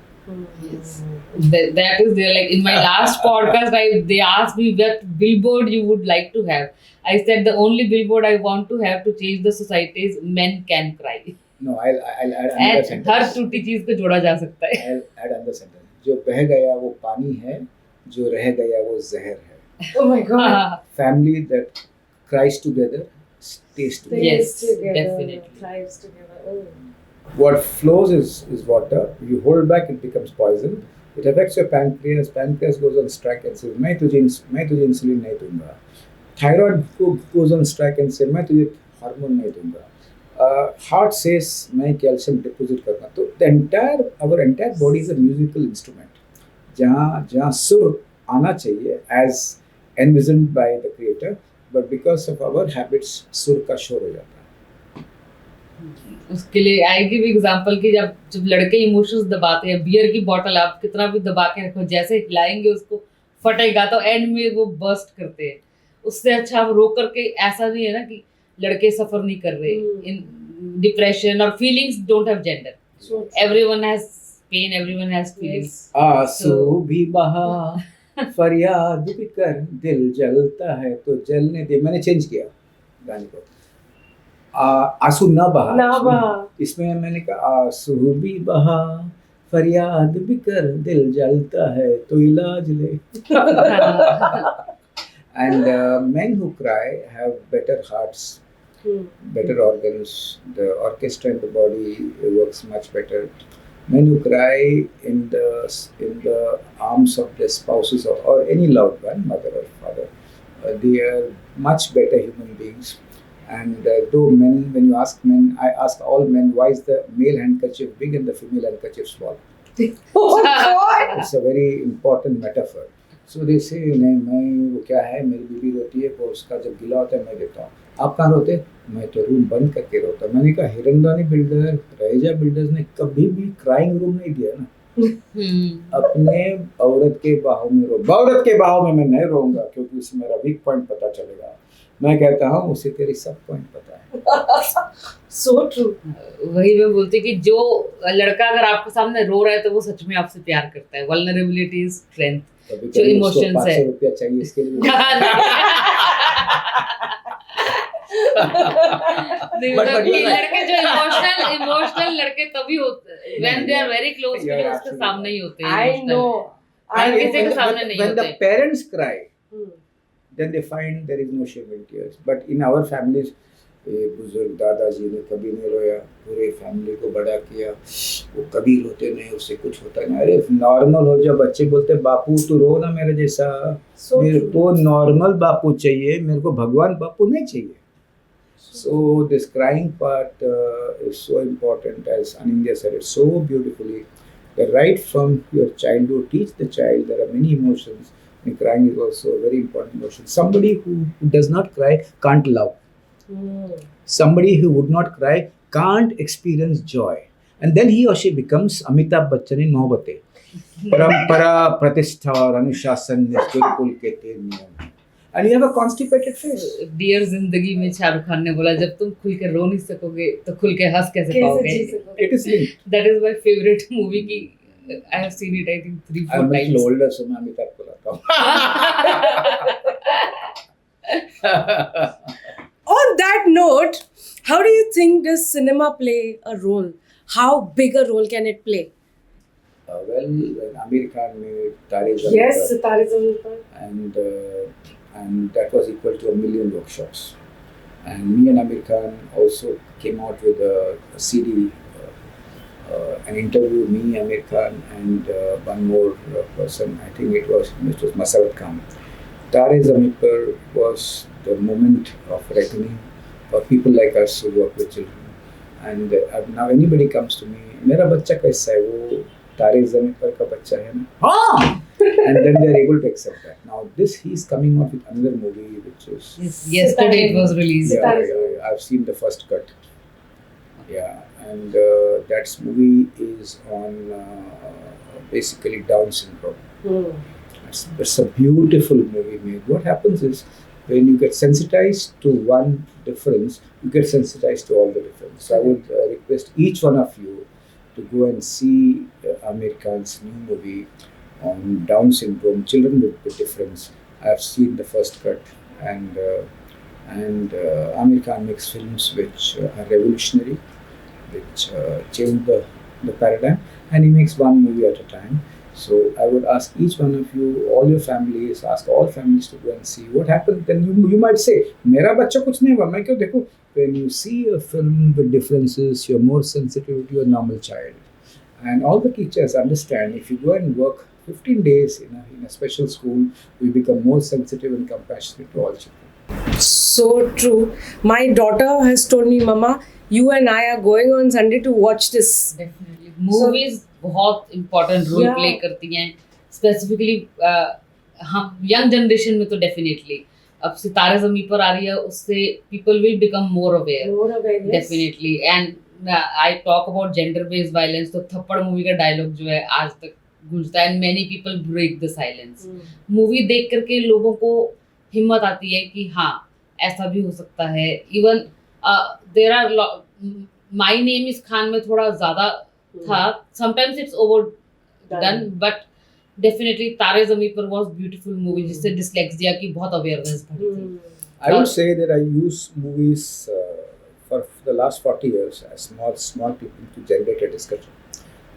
Yes. That is there. Like in my last podcast, they asked me what billboard you would like to have. I said the only billboard I want to have to change the society is men can cry. No, I'll add another And sentence. हर टूटी चीज को जोड़ा जा सकता है. I'll add another sentence. जो बह गया वो पानी है, जो रह गया वो जहर है. Oh my God. Family that cries together stays together. Yes, definitely. Thrives together. Oh. What flows is water. You hold back, it becomes poison. It affects your pancreas. Pancreas goes on strike and says, मैं तुझे insulin नहीं दूंगा. Thyroid goes on strike and says, मैं तुझे hormone नहीं दूंगा. Heart says, मैं calcium deposit करना. तो our entire body is a musical instrument. जहाँ सुर आना चाहिए as envisioned by the creator, but because of our habits सुर का शोर हो जाता है. उसके लिए आई गिव एग्जांपल कि जब लड़के इमोशंस दबाते हैं, बियर की बोतल आप कितना भी दबा के रखो, जैसे हिलाएंगे उसको फटेगा, तो एंड में वो बर्स्ट करते हैं. उससे अच्छा आप रोक करके, ऐसा नहीं है ना कि लड़के सफर नहीं कर रहे. इन डिप्रेशन और feelings don't have gender. Everyone has pain, everyone has feelings. आंसू भी बहा, फरियाद भी कर, दिल जलता है तो जलने दे. मैंने चेंज किया गाने को. आंसू न बहा. इसमें मैंने कहा आंसू भी बहा, फरियाद भी कर, दिल जलता है तो इलाज ले. And men who cry have better hearts, better organs. The orchestra in the body works much better. Men who cry in the arms of their spouses or any loved one, mother or father, they are much better human beings. And though men, when you ask men, I ask all men, why is the male handkerchief big and the female handkerchief small? Oh God! It's a very important metaphor. So they say, नहीं मैं वो क्या है, मेरी बीवी रोती है, वो उसका जब गिला होता है मैं देता हूँ. आप कहाँ रोते? मैं तो रूम बंद करके रोता. मैंने कहा हिरनदानी बिल्डर, रहेजा बिल्डर्स ने कभी भी क्राइंग रूम नहीं दिया ना. अपने औरत के बाहों में रो. औरत के बाहों में मैं नहीं रोऊंगा क्योंकि उससे मेरा वीक पॉइंट पता चलेगा. मैं कहता हूँ उसे तेरी सब पॉइंट पता है. So true. वही मैं बोलती कि जो लड़का अगर आपके सामने रो रहा है तो वो सच में आपसे प्यार करता है. Vulnerability is strength. जो इमोशंस है. 500 रुपया चाहिए इसके लिए. लड़के जो इमोशनल लड़के तभी होते हैं when they are very close to you, उसके सामने ही होते हैं. I know. किसी के सामने नहीं When होते. the parents cry, then they find there is no shame in tears. But in our families, बुजुर्ग दादाजी ने कभी नहीं रोया, पूरे फैमिली को बड़ा किया, वो कभी रोते नहीं, उससे कुछ होता नहीं. अरे नॉर्मल हो जाओ. बच्चे बोलते बापू तू रो ना मेरे जैसा. मेरे को नॉर्मल बापू चाहिए, मेरे को भगवान बापू नहीं चाहिए. So this crying part is so important, as Aninda said it so beautifully. That right from your childhood, teach the child there are many emotions. And crying is also a very important emotion. Somebody who does not cry can't love. Somebody who would not cry can't experience joy. And then he or she becomes Amitabh Bachchan in Mohabbatein. Parampara, Pratishtha और अनुशासन बिल्कुल के तेरे नियम. And you have a constipated face. Dear Zindagi में शाहरुख खान ने बोला जब तुम खुल के रो नहीं सकोगे तो खुल के हंस कैसे पाओगे. It is linked. That is my favorite movie की. I have seen it I think 3-4 I'm times. a little older, so मैं अमिताभ को लाता हूँ. On that note, how do you think does cinema play a role? How big a role can it play? Well, when Amir Khan made tireless. Yes, tireless. And that was equal to 1 million workshops. And me and Amir Khan also came out with a CD, an interview, me, Amir Khan, and one more person. I think it was Mr. Masarat Khan. Tare Zameen Par was the moment of reckoning for people like us who work with children. And now anybody comes to me, मेरा बच्चा कैसा है, वो तारे ज़मीन पर का बच्चा है ना. हाँ. And then they are able to accept that. Now he's coming out with another movie which is. Yesterday it was released. Yeah. I've seen the first cut. Yeah, and that movie is on basically Down syndrome. It's a beautiful movie made. What happens is when you get sensitized to one difference, you get sensitized to all the difference. So I would request each one of you to go and see Amir Khan's new movie on Down syndrome, children with difference. I have seen the first cut, and Amir Khan makes films which are revolutionary, which change the paradigm, and he makes one movie at a time. So I would ask each one of you, all your families, ask all families to go and see what happens. Then you might say, "मेरा बच्चा कुछ नहीं हुआ, मैं क्यों देखूं?" When you see a film with differences, you're more sensitive to your normal child. And all the teachers understand, if you go and work 15 days in a special school, we become more sensitive and compassionate to all children. So true. My daughter has told me, Mama, you and I are going on Sunday to watch this. Definitely. Movies बहुत important role Yeah. play करती हैं, specifically हम young generation में तो definitely. अब सितारे ज़मीं पर आ रही है, उससे people will become more aware. More awareness. Definitely. And I talk about gender based violence, तो थप्पड़ मूवी का डायलॉग जो है आज तक गूंजता है, and many people break the silence. Movie देख करके लोगों को हिम्मत आती है कि हाँ ऐसा भी हो सकता है. Even there are My Name is Khan में थोड़ा ज़्यादा था. Sometimes it's overdone, but definitely तारे ज़मीं पर was beautiful movie जिससे dyslexia की बहुत awareness बढ़ी थी. I would say that I use movies for the last 40 years as small people to generate a discussion.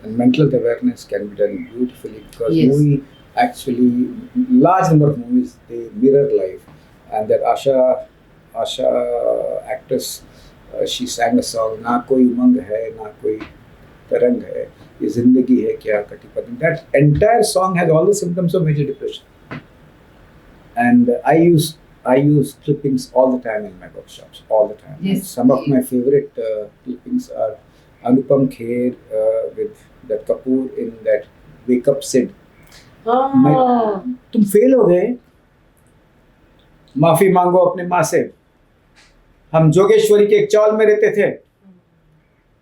And mental health awareness can be done beautifully because Yes. movie actually, large number of movies, they mirror life. And that Asha actress, she sang a song, "Na koi umang hai, na koi tarang hai, ye zindagi hai kya kati patni." That entire song has all the symptoms of major depression. And I use clippings all the time in my workshops, all the time. Yes. And some of my favorite clippings are Anupam Kher with that Kapoor in that Wake Up Sid. तुम fail हो गए, माफी मांगो अपने माँ से, हम जोगेश्वरी के एक चौल में रहते थे,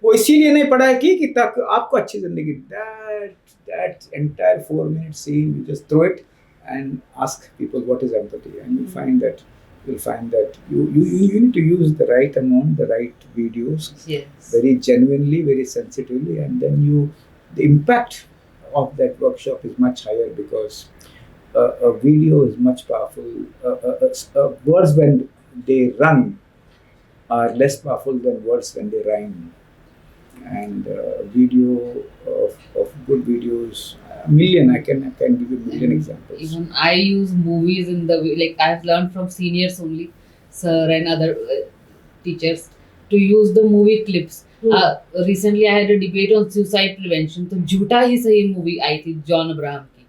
वो इसीलिए नहीं पढ़ाई की कि तक आपको अच्छी जिंदगी. That entire 4-minute scene, you just throw it and ask people what is empathy, and you'll find that you need to use the right amount, the right videos, Yes. very genuinely, very sensitively, and then the impact of that workshop is much higher because a video is much powerful. Words when they run are less powerful than words when they rhyme. And video of good videos, a million. I can give you a million examples. Even I use movies in the way, like I've learned from seniors only, sir and other teachers, to use the movie clips. Recently I had a debate on suicide prevention. तो झूठा ही सही movie आई थी John Abraham की,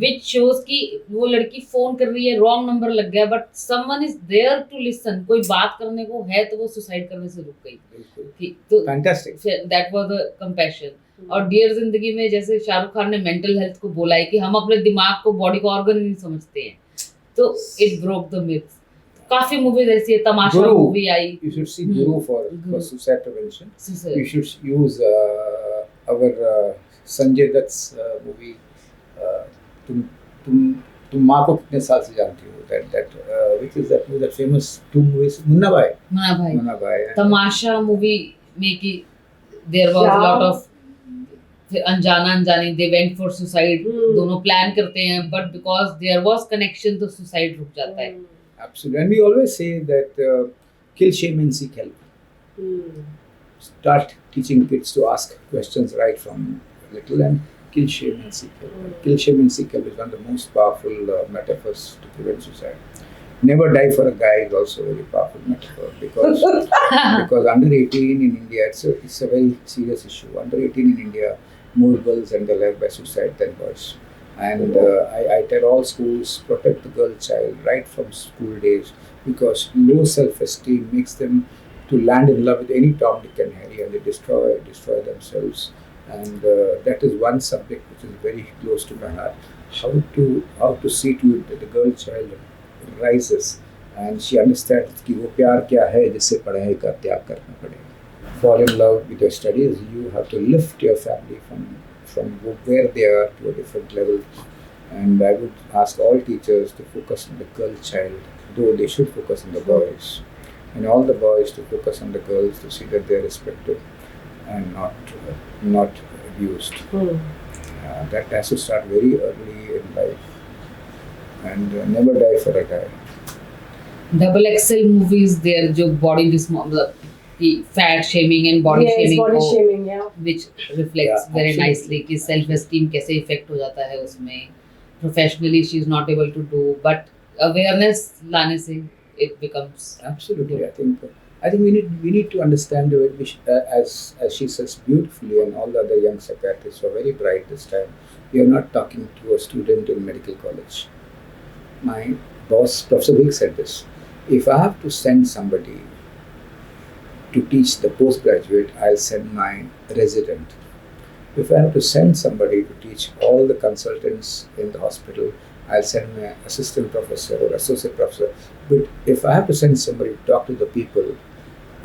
which shows कि वो लड़की phone कर रही है, रॉन्ग नंबर लग गया, but someone is there to listen. कोई बात करने को है तो वो सुसाइड करने से रुक गई. तो Fantastic. that was the compassion. और डियर जिंदगी में जैसे शाहरुख खान ने मेंटल हेल्थ को बोला है कि हम अपने दिमाग को बॉडी का ऑर्गन नहीं समझते हैं, तो इट ब्रोक द मिथ. काफी मूवीज ऐसी है. तमाशा मूवी आई. You should see Guru for suicide prevention. Suicide. You should use our Sanjay Dutt's movie. तुम माँ को कितने साल से जानती हो? That which is that famous 2 movies. Munna भाई. तमाशा मूवी में कि there was a lot of फिर अनजाना अनजानी they went for suicide. दोनों प्लान करते हैं, but because there was connection तो suicide रुक जाता है. Absolutely. And we always say that kill shame and seek help. Start teaching kids to ask questions right from little, and kill shame and seek help. Kill shame and seek help is one of the most powerful metaphors to prevent suicide. Never die for a guy is also a very powerful metaphor because under 18 in India, it's a very serious issue. Under 18 in India, more girls end their life by suicide than boys. And I tell all schools, protect the girl child right from school days, because low self-esteem makes them to land in love with any Tom, Dick and Harry, and they destroy themselves. And that is one subject which is very close to my heart. How to see to it that the girl child rises and she understands कि वो प्यार क्या है जिससे पढ़ाई का त्याग करना पड़ेगा. Fall in love with your studies. You have to lift your family from where they are to a different level. And I would ask all teachers to focus on the girl child, though they should focus on the boys, and all the boys to focus on the girls to see that they are respected and not abused. That has to start very early in life, and never die for a guy. XXL movies there जो body कि fat shaming and body Yes, shaming body को shaming, yeah. which reflects Yeah, very absolutely. nicely कि self esteem कैसे effect हो जाता है उसमें, professionally she is not able to do, but awareness लाने से it becomes Absolutely, good. I think we need to understand it, as she says beautifully, and all the other young psychiatrists were very bright this time. We are not talking to a student in medical college. My boss, Professor Vic, said this: if I have to send somebody to teach the postgraduate, I'll send my resident. If I have to send somebody to teach all the consultants in the hospital, I'll send my assistant professor or associate professor. But if I have to send somebody to talk to the people,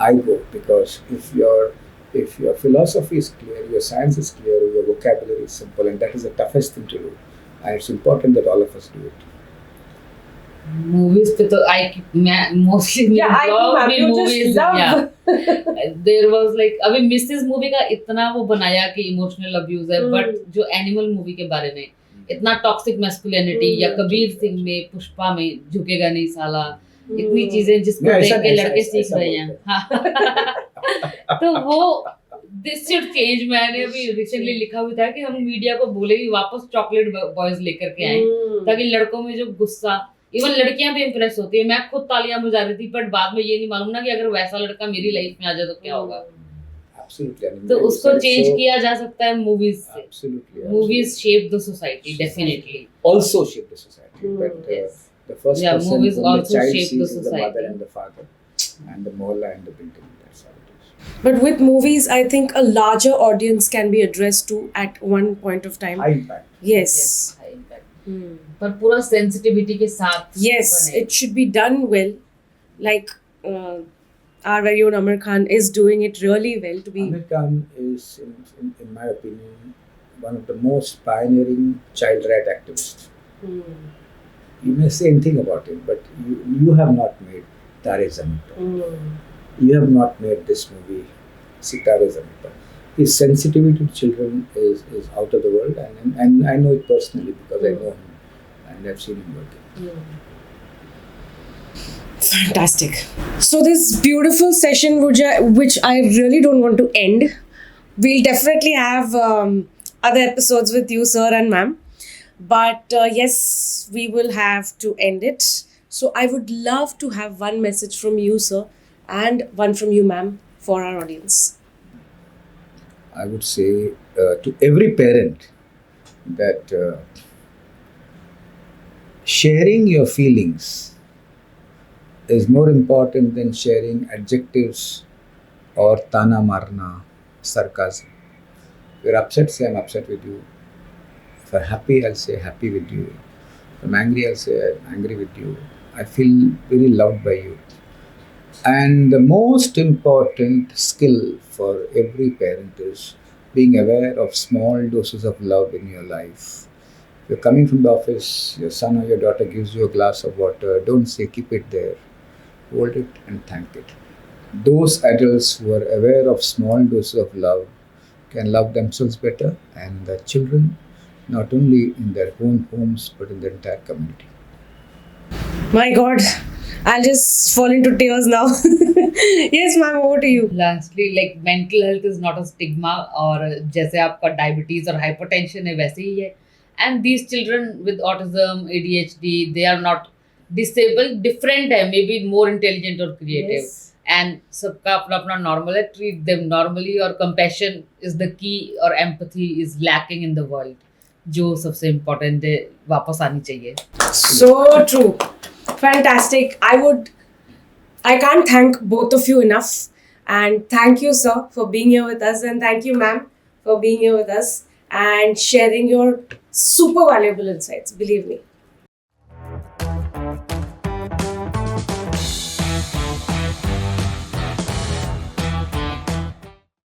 I go, because if your philosophy is clear, your science is clear, your vocabulary is simple, and that is the toughest thing to do. And it's important that all of us do it. Movies पे तो मैं mostly Yeah, I know, love ma'am. me You movies. just love. Yeah. There was like अभी Mrs movie का इतना वो बनाया कि emotional abuse है, बट जो एनिमल मूवी के बारे में इतना टॉक्सिक मैस्कुलिनिटी, या कबीर सिंह में, पुष्पा में झुकेगा नहीं साला, इतनी चीजें जिसको नहीं, देख ऐसा के नहीं, लड़के ऐसा- सीख ऐसा रहे हैं. हाँ. तो वो दिस शुड चेंज. मैंने अभी रिसेंटली लिखा हुआ था कि हम मीडिया को बोले कि वापस चॉकलेट बॉयज लेकर के आए, ताकि लड़कों में जो गुस्सा, इवन लड़कियां भी इम्प्रेस होती है. मैं खुद तालियां बजा रही थी, बट बाद में ये नहीं मालूम ना कि अगर वैसा लड़का मेरी लाइफ में आ जाए तो क्या होगा. Absolutely. I mean, तो you उसको said it चेंज so- किया जा सकता है मूवीज से. Absolutely. Movies shape the society, definitely. Also shape the society, but Yes. the first Yeah, person movies whom the also child shape sees the is the mother society. and the father, and the mola and the building. That's how it is. But with movies, I think a larger audience can be addressed to at one point of time. High impact. Yes. high impact. पर पूरा sensitivity के साथ Yes, बने. it should be done well. Like our very own Amar Khan is doing it really well to be. Amir Khan is, in my opinion, one of the most pioneering child right activists. You may say anything about him, but you have not made Tare Zameen Par. You have not made this movie, Sitare Zameen Par. His sensitivity to children is out of the world, and I know it personally because I know him and I've seen him working. Fantastic. So this beautiful session, which I really don't want to end. We'll definitely have other episodes with you, sir and ma'am. But yes, we will have to end it. So I would love to have one message from you, sir, and one from you, ma'am, for our audience. I would say to every parent that sharing your feelings is more important than sharing adjectives or tana marna, sarcasm. If you're upset, say I'm upset with you. If I'm happy, I'll say happy with you. If I'm angry, I'll say I'm angry with you. I feel very loved by you. And the most important skill for every parent is being aware of small doses of love in your life. If you're coming from the office, your son or your daughter gives you a glass of water, don't say keep it there. Hold it and thank it. Those adults who are aware of small doses of love can love themselves better and the children, not only in their own homes but in the entire community. My God, I'll just fall into tears now. Yes, ma'am, over to you. Lastly, like mental health is not a stigma, और जैसे आपका diabetes और hypertension है वैसे ही है. And these children with autism, ADHD, they are not disabled, different है, maybe more intelligent or creative. Yes. And सबका अपना अपना normal है. Treat them normally, और compassion is the key, और empathy is lacking in the world. जो सबसे important है, वापस आनी चाहिए. So true. Fantastic. I can't thank both of you enough. And thank you, sir, for being here with us. And thank you, ma'am, for being here with us and sharing your super valuable insights. Believe me.